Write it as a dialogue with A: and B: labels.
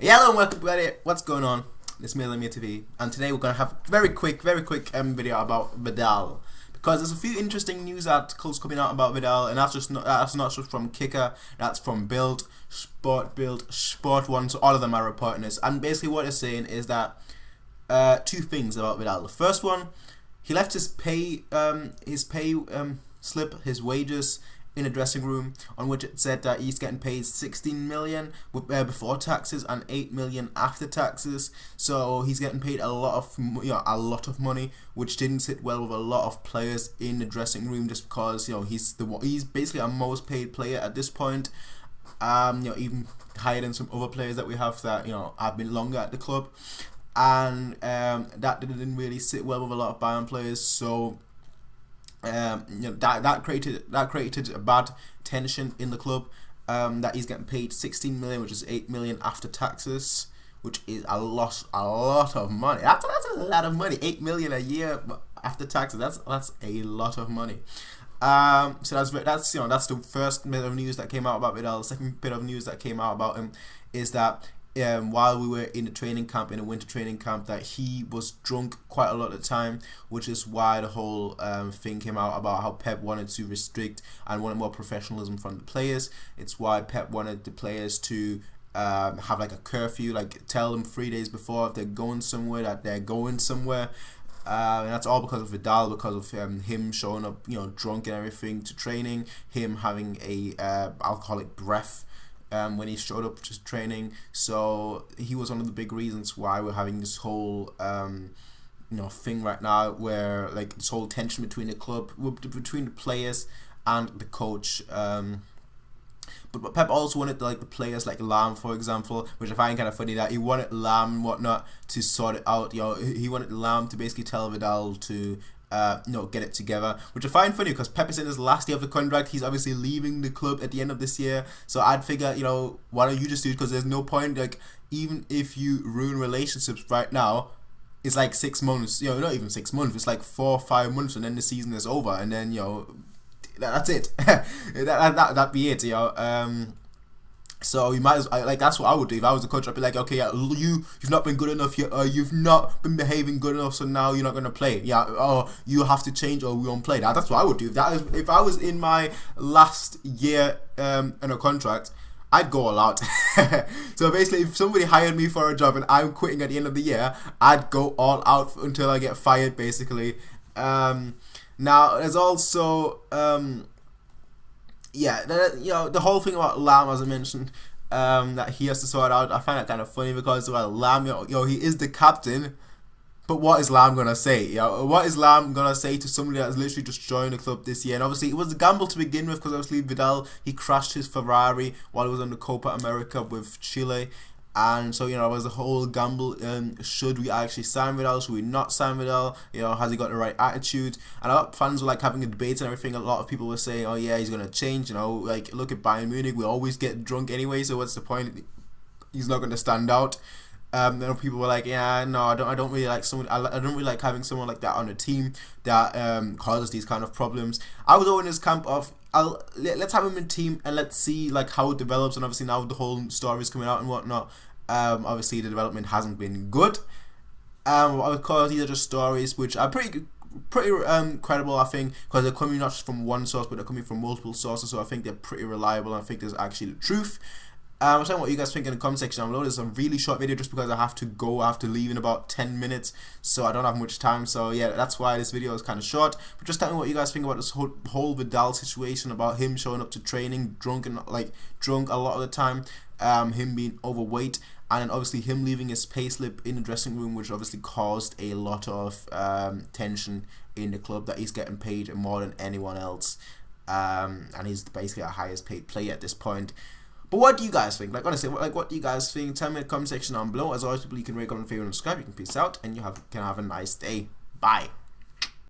A: Hello and welcome everybody. What's going on? It's me, Lemia TV, and today we're gonna have a very quick video about Vidal, because there's a few interesting news articles coming out about Vidal, and that's not just from Kicker, that's from Bild, Sport One, so all of them are reporting this. And basically what they're saying is that two things about Vidal. The first one, he left his pay slip, his wages, in a dressing room, on which it said that he's getting paid 16 million before taxes and 8 million after taxes. So he's getting paid a lot of money, which didn't sit well with a lot of players in the dressing room, just because he's basically our most paid player at this point. Even higher than some other players that we have that have been longer at the club, and that didn't really sit well with a lot of Bayern players. So that created a bad tension in the club. That he's getting paid 16 million, which is 8 million after taxes, which is a lot of money. That's a lot of money. 8 million a year after taxes. That's a lot of money. So that's the first bit of news that came out about Vidal. The second bit of news that came out about him is that while we were in the winter training camp, that he was drunk quite a lot of the time, which is why the whole thing came out about how Pep wanted to restrict and wanted more professionalism from the players. It's why Pep wanted the players to have like a curfew, like tell them 3 days before if they're going somewhere that they're going somewhere. And that's all because of Vidal, because of him showing up drunk and everything to training, him having a alcoholic breath when he showed up to training. So he was one of the big reasons why we're having this whole thing right now, where like this whole tension between the club, between the players and the coach. But Pep also wanted the players like Lam, for example, which I find kind of funny that he wanted Lam and whatnot to sort it out. He wanted Lam to basically tell Vidal to get it together, which I find funny because Pep is in his last year of the contract. He's obviously leaving the club at the end of this year, so I'd figure, why don't you just do it? Because there's no point, like, even if you ruin relationships right now, it's like 6 months, not even 6 months, it's like 4 or 5 months, and then the season is over, and then that's it. That'd be it. So you might that's what I would do if I was the coach. I'd be like, okay, you've not been good enough. You've not been behaving good enough, so now you're not gonna play. Or you have to change, or we won't play. That's what I would do. If I was in my last year in a contract, I'd go all out. So basically, if somebody hired me for a job and I'm quitting at the end of the year, I'd go all out until I get fired, basically. Now there's also the whole thing about Lam, as I mentioned, that he has to sort out. I find that kind of funny because, well, Lam, he is the captain, but what is Lam gonna say? What is Lam gonna say to somebody that's literally just joined the club this year? And obviously it was a gamble to begin with, because obviously Vidal, he crashed his Ferrari while he was on the Copa America with Chile. And so, it was a whole gamble. Should we actually sign Vidal? Should we not sign Vidal? Has he got the right attitude? And a lot of fans were like having a debate and everything. A lot of people were saying, oh yeah, he's going to change. Like, look at Bayern Munich. We always get drunk anyway, so what's the point? He's not going to stand out. Then people were like, yeah, no, I don't really like someone. I don't really like having someone like that on the team that causes these kind of problems. I was always in this camp of, let's have him in team and let's see like how it develops. And obviously now the whole story is coming out and whatnot. Obviously the development hasn't been good. Of course, these are just stories which are pretty credible, I think, because they're coming not just from one source, but they're coming from multiple sources. So I think they're pretty reliable, and I think there's actually the truth. I'm saying what you guys think in the comment section down below. This is a really short video just because I have to leave in about 10 minutes, so I don't have much time. So yeah, that's why this video is kind of short. But just tell me what you guys think about this whole Vidal situation, about him showing up to training drunk a lot of the time, him being overweight, and then obviously him leaving his payslip in the dressing room, which obviously caused a lot of tension in the club, that he's getting paid more than anyone else, and he's basically our highest paid player at this point. But what do you guys think? Like, honestly, what do you guys think? Tell me in the comment section down below. As always, people, you can rate, comment, favorite, and subscribe. You can peace out, and you can have a nice day. Bye.